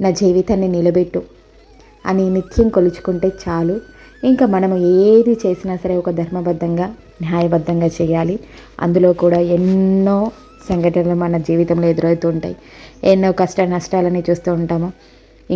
నా జీవితాన్ని నిలబెట్టు అని నిత్యం కొలుచుకుంటే చాలు. ఇంకా మనము ఏది చేసినా సరే ఒక ధర్మబద్ధంగా న్యాయబద్ధంగా చేయాలి. అందులో కూడా ఎన్నో సంఘటనలు మన జీవితంలో ఎదురవుతూ ఉంటాయి. ఎన్నో కష్ట నష్టాలని చూస్తూ ఉంటాము.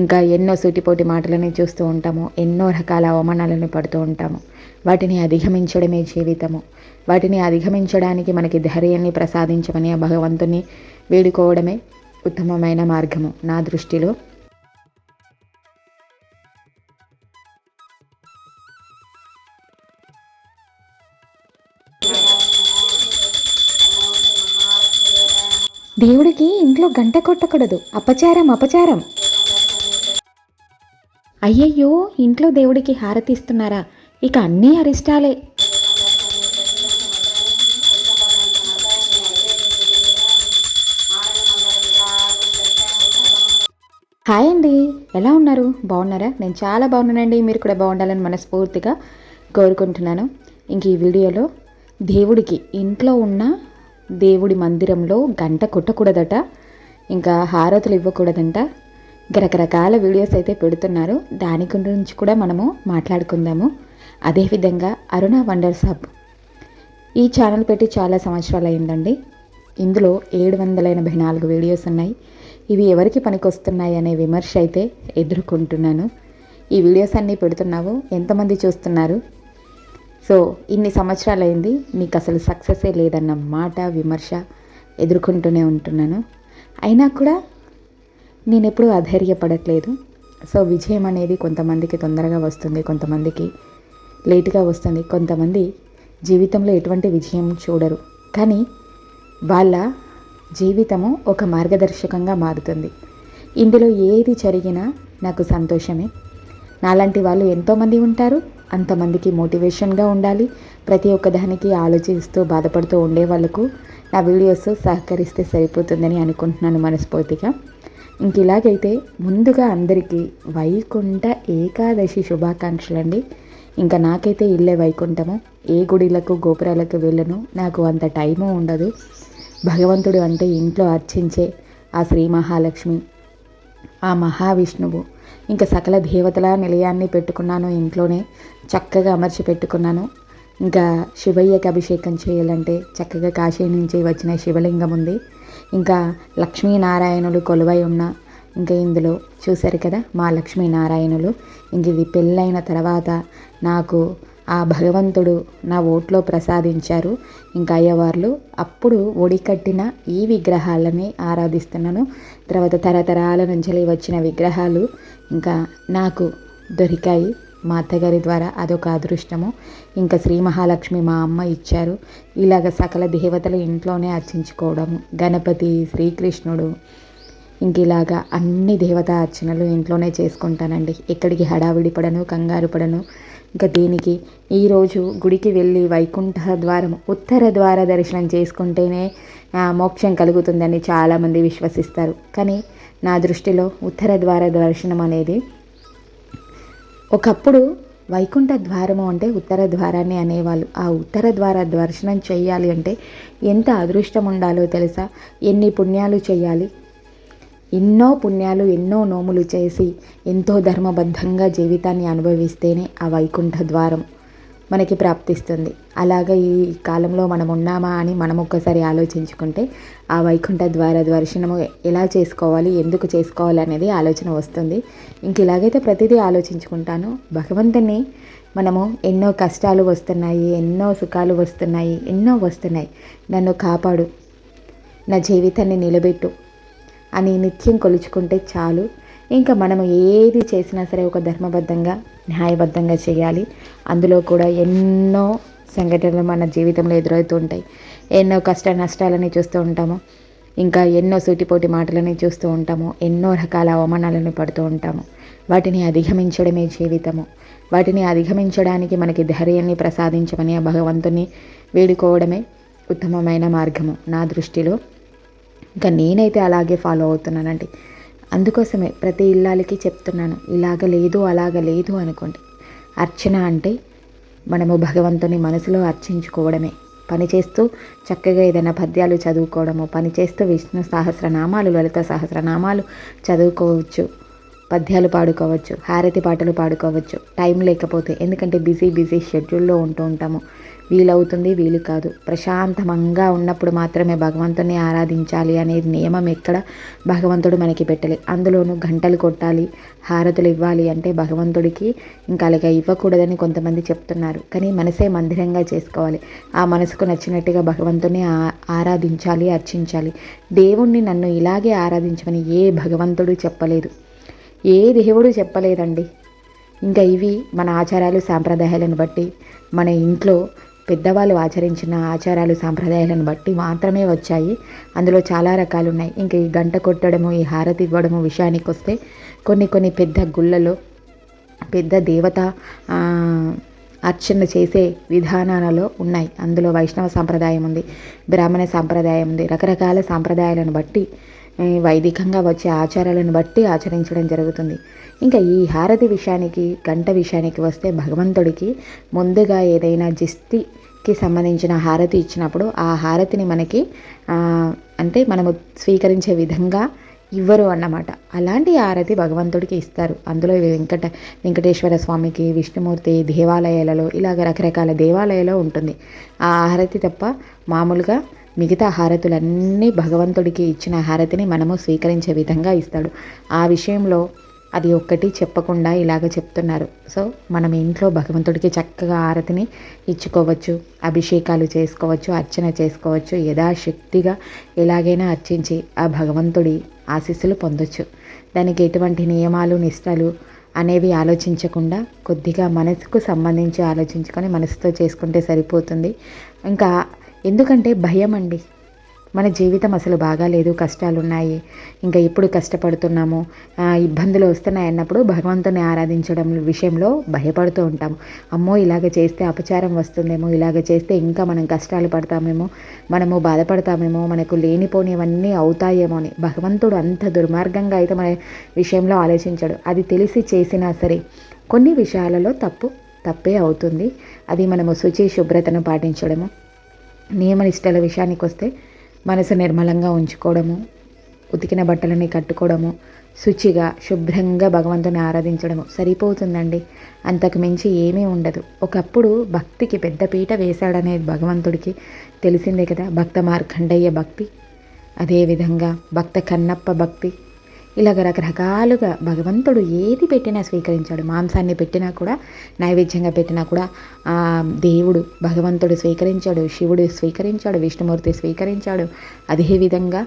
ఇంకా ఎన్నో సూటిపోటి మాటలని చూస్తూ ఉంటాము. ఎన్నో రకాల అవమానాలను పడుతూ ఉంటాము. వాటిని అధిగమించడమే జీవితము. వాటిని అధిగమించడానికి మనకి ధైర్యాన్ని ప్రసాదించమని ఆ భగవంతుని వేడుకోవడమే ఉత్తమమైన మార్గము నా దృష్టిలో. దేవుడికి ఇంట్లో గంట కొట్టకూడదు, అపచారం అపచారం. అయ్యయ్యో, ఇంట్లో దేవుడికి హారతి ఇస్తున్నారా? ఇక అన్నీ అరిష్టాలే. హాయ్ అండి, ఎలా ఉన్నారు? బాగున్నారా? నేను చాలా బాగున్నానండి. మీరు కూడా బాగుండాలని మనస్ఫూర్తిగా కోరుకుంటున్నాను. ఇంక ఈ వీడియోలో దేవుడికి ఇంట్లో ఉన్న దేవుడి మందిరంలో గంట కొట్టకూడదట, ఇంకా హారతులు ఇవ్వకూడదంట. రకరకాల వీడియోస్ అయితే పెడుతున్నారు. దాని గురించి కూడా మనము మాట్లాడుకుందాము. అదేవిధంగా అరుణ వండర్స్ హబ్ ఈ ఛానల్ పెట్టి చాలా సంవత్సరాలు అయిందండి. ఇందులో 784 వీడియోస్ ఉన్నాయి. ఇవి ఎవరికి పనికొస్తున్నాయి అనే విమర్శ అయితే ఎదుర్కొంటున్నాను. ఈ వీడియోస్ అన్నీ పెడుతున్నావు, ఎంతమంది చూస్తున్నారు? సో ఇన్ని సంవత్సరాలు అయింది, నీకు అసలు సక్సెసే లేదన్న మాట విమర్శ ఎదుర్కొంటూనే ఉంటున్నాను. అయినా కూడా నేను ఎప్పుడూ అధైర్యపడట్లేదు. సో విజయం అనేది కొంతమందికి తొందరగా వస్తుంది, కొంతమందికి లేటుగా వస్తుంది. కొంతమంది జీవితంలో ఎటువంటి విజయం చూడరు, కానీ వాళ్ళ జీవితము ఒక మార్గదర్శకంగా మారుతుంది. ఇందులో ఏది జరిగినా నాకు సంతోషమే. నాలాంటి వాళ్ళు ఎంతోమంది ఉంటారు. అంతమందికి మోటివేషన్గా ఉండాలి. ప్రతి ఒక్కదానికి ఆలోచిస్తూ బాధపడుతూ ఉండే వాళ్ళకు నా వీడియోస్ సహకరిస్తే సరిపోతుందని అనుకుంటున్నాను మనస్ఫూర్తిగా. ఇంక ఇలాగైతే ముందుగా అందరికీ వైకుంఠ ఏకాదశి శుభాకాంక్షలు అండి. ఇంకా నాకైతే ఇల్లే వైకుంఠము. ఏ గుడిలకు గోపురాలకు వెళ్ళను, నాకు అంత టైము ఉండదు. భగవంతుడు అంటే ఇంట్లో అర్చించే ఆ శ్రీ మహాలక్ష్మి, ఆ మహావిష్ణువు, ఇంకా సకల దేవతల నిలయాన్ని పెట్టుకున్నాను. ఇంట్లోనే చక్కగా అమర్చి పెట్టుకున్నాను. ఇంకా శివయ్యకి అభిషేకం చేయాలంటే చక్కగా కాశీ నుంచి వచ్చిన శివలింగం ఉంది. ఇంకా లక్ష్మీనారాయణులు కొలువై ఉన్న, ఇంకా ఇందులో చూశారు కదా మా లక్ష్మీనారాయణులు. ఇంక ఇది పెళ్ళైన తర్వాత నాకు ఆ భగవంతుడు నా ఓట్లో ప్రసాదించారు. ఇంకా అయ్యవార్లు అప్పుడు ఒడికట్టిన ఈ విగ్రహాలని ఆరాధిస్తున్నాను. తర్వాత తరతరాల నుంచి వచ్చిన విగ్రహాలు ఇంకా నాకు దొరికాయి మా అత్తగారి ద్వారా. అదొక అదృష్టము. ఇంకా శ్రీ మహాలక్ష్మి మా అమ్మ ఇచ్చారు. ఇలాగ సకల దేవతలు ఇంట్లోనే అర్చించుకోవడము, గణపతి, శ్రీకృష్ణుడు, ఇంక ఇలాగా అన్ని దేవతా అర్చనలు ఇంట్లోనే చేసుకుంటానండి. ఎక్కడికి హడావిడి పడను, కంగారు పడను. ఇంకా దీనికి ఈరోజు గుడికి వెళ్ళి వైకుంఠ ద్వారం ఉత్తర ద్వార దర్శనం చేసుకుంటేనే మోక్షం కలుగుతుందని చాలామంది విశ్వసిస్తారు. కానీ నా దృష్టిలో ఉత్తర ద్వార దర్శనం అనేది, ఒకప్పుడు వైకుంఠ ద్వారము అంటే ఉత్తర ద్వారాన్ని అనేవాళ్ళు. ఆ ఉత్తర ద్వార దర్శనం చేయాలి అంటే ఎంత అదృష్టం ఉండాలో తెలుసా? ఎన్ని పుణ్యాలు చేయాలి? ఎన్నో పుణ్యాలు, ఎన్నో నోములు చేసి ఎంతో ధర్మబద్ధంగా జీవితాన్ని అనుభవిస్తేనే ఆ వైకుంఠ ద్వారం మనకి ప్రాప్తిస్తుంది. అలాగా ఈ కాలంలో మనం ఉన్నామా అని మనం ఒక్కసారి ఆలోచించుకుంటే ఆ వైకుంఠ ద్వార దర్శనము ఎలా చేసుకోవాలి, ఎందుకు చేసుకోవాలి అనేది ఆలోచన వస్తుంది. ఇంక ఇలాగైతే ప్రతిదీ ఆలోచించుకుంటాను. భగవంతుని మనము ఎన్నో కష్టాలు వస్తున్నాయి, ఎన్నో సుఖాలు వస్తున్నాయి, ఎన్నో వస్తున్నాయి, నన్ను కాపాడు, నా జీవితాన్ని నిలబెట్టు అని నిత్యం కొలుచుకుంటే చాలు. ఇంకా మనము ఏది చేసినా సరే ఒక ధర్మబద్ధంగా న్యాయబద్ధంగా చేయాలి. అందులో కూడా ఎన్నో సంఘటనలు మన జీవితంలో ఎదురవుతూ ఉంటాయి. ఎన్నో కష్ట నష్టాలని చూస్తూ ఉంటాము. ఇంకా ఎన్నో సూటిపోటి మాటలని చూస్తూ ఉంటాము. ఎన్నో రకాల అవమానాలను పడుతూ ఉంటాము. వాటిని అధిగమించడమే జీవితము. వాటిని అధిగమించడానికి మనకి ధైర్యాన్ని ప్రసాదించమని ఆ భగవంతుని వేడుకోవడమే ఉత్తమమైన మార్గము నా దృష్టిలో. ఇంకా నేనైతే అలాగే ఫాలో అవుతున్నానండి. అందుకోసమే ప్రతి ఇల్లాలకి చెప్తున్నాను, ఇలాగ లేదు అలాగ లేదు అనుకోండి. అర్చన అంటే మనము భగవంతుని మనసులో అర్చించుకోవడమే. పని చేస్తూ చక్కగా ఏదైనా పద్యాలు చదువుకోవడము, పని చేస్తూ విష్ణు సహస్రనామాలు, లలిత సహస్రనామాలు చదువుకోవచ్చు. పద్యాలు పాడుకోవచ్చు, హారతి పాటలు పాడుకోవచ్చు టైం లేకపోతే. ఎందుకంటే బిజీ షెడ్యూల్లో ఉంటూ ఉంటాము, వీలవుతుంది వీలు కాదు. ప్రశాంతంగా ఉన్నప్పుడు మాత్రమే భగవంతుని ఆరాధించాలి అనేది నియమం ఎక్కడ భగవంతుడు మనకి పెట్టలే. అందులోనూ గంటలు కొట్టాలి, హారతులు ఇవ్వాలి అంటే భగవంతుడికి ఇంకా అలాగా ఇవ్వకూడదని కొంతమంది చెప్తున్నారు. కానీ మనసే మందిరంగా చేసుకోవాలి. ఆ మనసుకు నచ్చినట్టుగా భగవంతుని ఆరాధించాలి, అర్చించాలి. దేవుణ్ణి నన్ను ఇలాగే ఆరాధించమని ఏ భగవంతుడు చెప్పలేదు, ఏ దేవుడు చెప్పలేదండి. ఇంకా ఇవి మన ఆచారాలు సాంప్రదాయాలను బట్టి, మన ఇంట్లో పెద్దవాళ్ళు ఆచరించిన ఆచారాలు సాంప్రదాయాలను బట్టి మాత్రమే వచ్చాయి. అందులో చాలా రకాలు ఉన్నాయి. ఇంకా ఈ గంట కొట్టడము, ఈ హారతి ఇవ్వడము విషయానికి వస్తే కొన్ని పెద్ద గుళ్ళలో పెద్ద దేవత అర్చన చేసే విధానాలలో ఉన్నాయి. అందులో వైష్ణవ సాంప్రదాయం ఉంది, బ్రాహ్మణ సాంప్రదాయం ఉంది. రకరకాల సాంప్రదాయాలను బట్టి వైదికంగా వచ్చే ఆచారాలను బట్టి ఆచరించడం జరుగుతుంది. ఇంకా ఈ హారతి విషయానికి, గంట విషయానికి వస్తే భగవంతుడికి ముందుగా ఏదైనా దిష్టికి సంబంధించిన హారతి ఇచ్చినప్పుడు ఆ హారతిని మనకి అంటే మనము స్వీకరించే విధంగా ఇవ్వరు అన్నమాట. అలాంటి హారతి భగవంతుడికి ఇస్తారు. అందులో వెంకటేశ్వర స్వామికి, విష్ణుమూర్తి దేవాలయాలలో ఇలాగ రకరకాల దేవాలయాలలో ఉంటుంది ఆ హారతి. తప్ప మామూలుగా మిగతా హారతులన్నీ భగవంతుడికి ఇచ్చిన హారతిని మనము స్వీకరించే విధంగా ఇస్తాడు. ఆ విషయంలో అది ఒక్కటి చెప్పకుండా ఇలాగ చెప్తున్నారు. సో మనం ఇంట్లో భగవంతుడికి చక్కగా హారతిని ఇచ్చుకోవచ్చు, అభిషేకాలు చేసుకోవచ్చు, అర్చన చేసుకోవచ్చు. యథాశక్తిగా ఎలాగైనా అర్చించి ఆ భగవంతుడి ఆశీస్సులు పొందొచ్చు. దానికి ఎటువంటి నియమాలు నిష్టలు అనేవి ఆలోచించకుండా కొద్దిగా మనసుకు సంబంధించి ఆలోచించుకొని మనసుతో చేసుకుంటే సరిపోతుంది. ఇంకా ఎందుకంటే భయం అండి, మన జీవితం అసలు బాగాలేదు, కష్టాలు ఉన్నాయి, ఇంకా ఎప్పుడు కష్టపడుతున్నాము, ఇబ్బందులు వస్తున్నాయి అన్నప్పుడు భగవంతుని ఆరాధించడం విషయంలో భయపడుతూ ఉంటాము. అమ్మో ఇలాగ చేస్తే అపచారం వస్తుందేమో, ఇలాగ చేస్తే ఇంకా మనం కష్టాలు పడతామేమో, మనము బాధపడతామేమో, మనకు లేనిపోనివన్నీ అవుతాయేమో అని. భగవంతుడు అంత దుర్మార్గంగా అయితే మన విషయంలో ఆలోచించాడు. అది తెలిసి చేసినా సరే కొన్ని విషయాలలో తప్పే అవుతుంది. అది మనము శుచి శుభ్రతను పాటించడము, నియమనిష్టల విషయానికి వస్తే మనసు నిర్మలంగా ఉంచుకోవడము, ఉతికిన బట్టలని కట్టుకోవడము, శుచిగా శుభ్రంగా భగవంతుని ఆరాధించడము సరిపోతుందండి. అంతకు మించి ఏమీ ఉండదు. ఒకప్పుడు భక్తికి పెద్ద పీట వేశాడనేది భగవంతుడికి తెలిసిందే కదా. భక్త మార్కండయ్య భక్తి, అదేవిధంగా భక్త కన్నప్ప భక్తి, ఇలాగ రకరకాలుగా భగవంతుడు ఏది పెట్టినా స్వీకరించాడు. మాంసాన్ని పెట్టినా కూడా, నైవేద్యంగా పెట్టినా కూడా దేవుడు భగవంతుడు స్వీకరించాడు, శివుడు స్వీకరించాడు, విష్ణుమూర్తి స్వీకరించాడు. అదేవిధంగా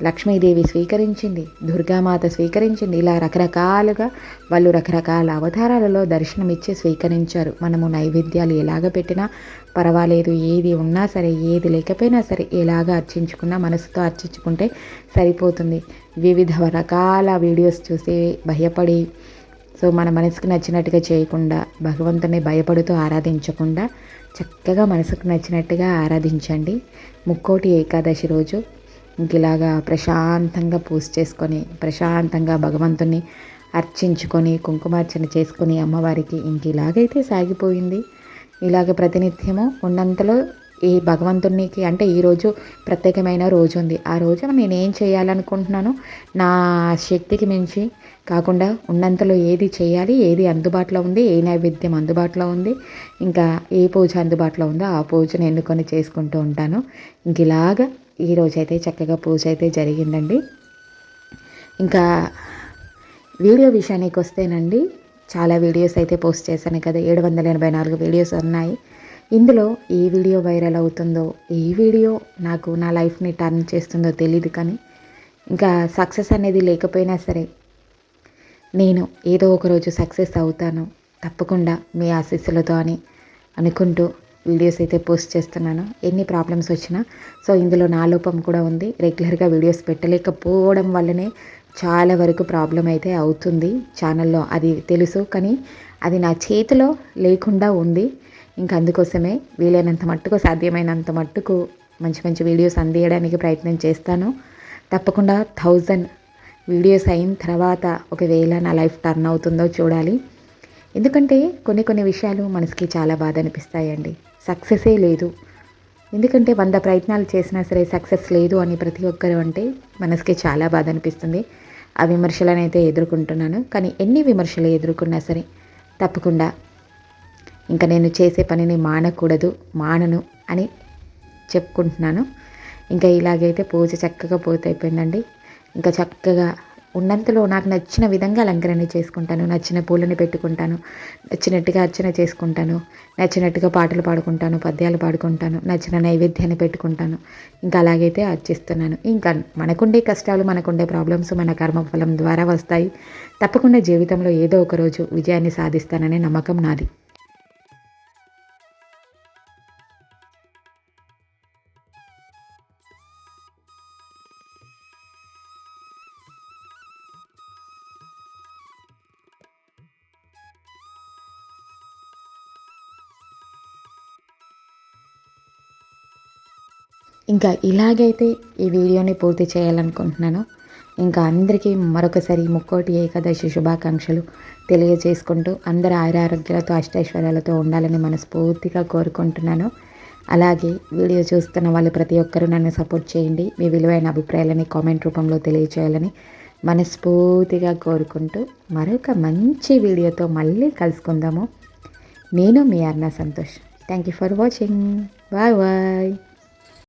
లక్ష్మీదేవి స్వీకరించింది, దుర్గామాత స్వీకరించింది. ఇలా రకరకాలుగా వాళ్ళు రకరకాల అవతారాలలో దర్శనమిచ్చి స్వీకరించారు. మనము నైవేద్యాలు ఎలాగ పెట్టినా పర్వాలేదు, ఏది ఉన్నా సరే, ఏది లేకపోయినా సరే, ఎలాగ అర్చించుకున్నా మనసుతో అర్చించుకుంటే సరిపోతుంది. వివిధ రకాల వీడియోస్ చూసి భయపడి, సో మన మనసుకు నచ్చినట్టుగా చేయకుండా, భగవంతుని భయపడుతూ ఆరాధించకుండా చక్కగా మనసుకు నచ్చినట్టుగా ఆరాధించండి. ముక్కోటి ఏకాదశి రోజు ఇంకిలాగా ప్రశాంతంగా పూజ చేసుకొని, ప్రశాంతంగా భగవంతుని అర్చించుకొని, కుంకుమార్చన చేసుకొని అమ్మవారికి ఇంక ఇలాగైతే సాగిపోయింది. ఇలాగ ప్రతినిత్యము ఉన్నంతలో ఈ భగవంతునికి అంటే ఈరోజు ప్రత్యేకమైన రోజు ఉంది. ఆ రోజు నేను ఏం చేయాలనుకుంటున్నానో నా శక్తికి మించి కాకుండా ఉన్నంతలో ఏది చేయాలి, ఏది అందుబాటులో ఉంది, ఏ నైవేద్యం అందుబాటులో ఉంది, ఇంకా ఏ పూజ అందుబాటులో ఉందో ఆ పూజను ఎన్నుకొని చేసుకుంటూ ఉంటాను. ఇంక ఇలాగా ఈరోజైతే చక్కగా పూజ అయితే జరిగిందండి. ఇంకా వీడియో విషయానికి వస్తేనండి, చాలా వీడియోస్ అయితే పోస్ట్ చేశాను కదా, 784 వీడియోస్ ఉన్నాయి. ఇందులో ఏ వీడియో వైరల్ అవుతుందో, ఏ వీడియో నాకు నా లైఫ్ని టర్న్ చేస్తుందో తెలియదు. కానీ ఇంకా సక్సెస్ అనేది లేకపోయినా సరే నేను ఏదో ఒకరోజు సక్సెస్ అవుతాను తప్పకుండా మీ ఆశీస్సులతో అని అనుకుంటూ వీడియోస్ అయితే పోస్ట్ చేస్తున్నాను. ఎన్ని ప్రాబ్లమ్స్ వచ్చినా, సో ఇందులో నా లోపం కూడా ఉంది. రెగ్యులర్గా వీడియోస్ పెట్టలేకపోవడం వల్లనే చాలా వరకు ప్రాబ్లం అయితే అవుతుంది ఛానల్లో, అది తెలుసు. కానీ అది నా చేతిలో లేకుండా ఉంది. ఇంకా అందుకోసమే వీలైనంత మట్టుకు, సాధ్యమైనంత మట్టుకు మంచి మంచి వీడియోస్ అందించడానికి ప్రయత్నం చేస్తాను. తప్పకుండా 1000 వీడియోస్ అయిన తర్వాత ఒకవేళ నా లైఫ్ టర్న్ అవుతుందో చూడాలి. ఎందుకంటే కొన్ని విషయాలు మనసుకి చాలా బాధ అనిపిస్తాయండి. సక్సెసే లేదు, ఎందుకంటే 100 ప్రయత్నాలు చేసినా సరే సక్సెస్ లేదు అని ప్రతి ఒక్కరు అంటే మనసుకి చాలా బాధ అనిపిస్తుంది. ఆ విమర్శలను అయితే ఎదుర్కొంటున్నాను. కానీ ఎన్ని విమర్శలు ఎదుర్కొన్నా సరే తప్పకుండా ఇంకా నేను చేసే పనిని మానను అని చెప్పుకుంటున్నాను. ఇంకా ఇలాగైతే పూజ చక్కగా పూర్తయిపోయిందండి. ఇంకా చక్కగా ఉన్నంతలో నాకు నచ్చిన విధంగా అలంకరణ చేసుకుంటాను. నచ్చిన పూలని పెట్టుకుంటాను, నచ్చినట్టుగా అర్చన చేసుకుంటాను, నచ్చినట్టుగా పాటలు పాడుకుంటాను, పద్యాలు పాడుకుంటాను, నచ్చిన నైవేద్యాన్ని పెట్టుకుంటాను. ఇంకా అలాగైతే అర్చిస్తున్నాను. ఇంకా మనకుండే కష్టాలు, మనకుండే ప్రాబ్లమ్స్ మన కర్మఫలం ద్వారా వస్తాయి. తప్పకుండా జీవితంలో ఏదో ఒక రోజు విజయాన్ని సాధిస్తాననే నమ్మకం నాది. ఇంకా ఇలాగైతే ఈ వీడియోని పూర్తి చేయాలనుకుంటున్నాను. ఇంకా అందరికీ మరొకసారి ముక్కోటి ఏకాదశి శుభాకాంక్షలు తెలియజేసుకుంటూ అందరూ ఆయురారోగ్యాలతో అష్టైశ్వర్యాలతో ఉండాలని మనస్ఫూర్తిగా కోరుకుంటున్నాను. అలాగే వీడియో చూస్తున్న వాళ్ళు ప్రతి ఒక్కరూ నన్ను సపోర్ట్ చేయండి. మీ విలువైన అభిప్రాయాలని కామెంట్ రూపంలో తెలియజేయాలని మనస్ఫూర్తిగా కోరుకుంటూ మరొక మంచి వీడియోతో మళ్ళీ కలుసుకుందాము. నేను మీ Arna Santosh. Thank you for watching. Bye bye.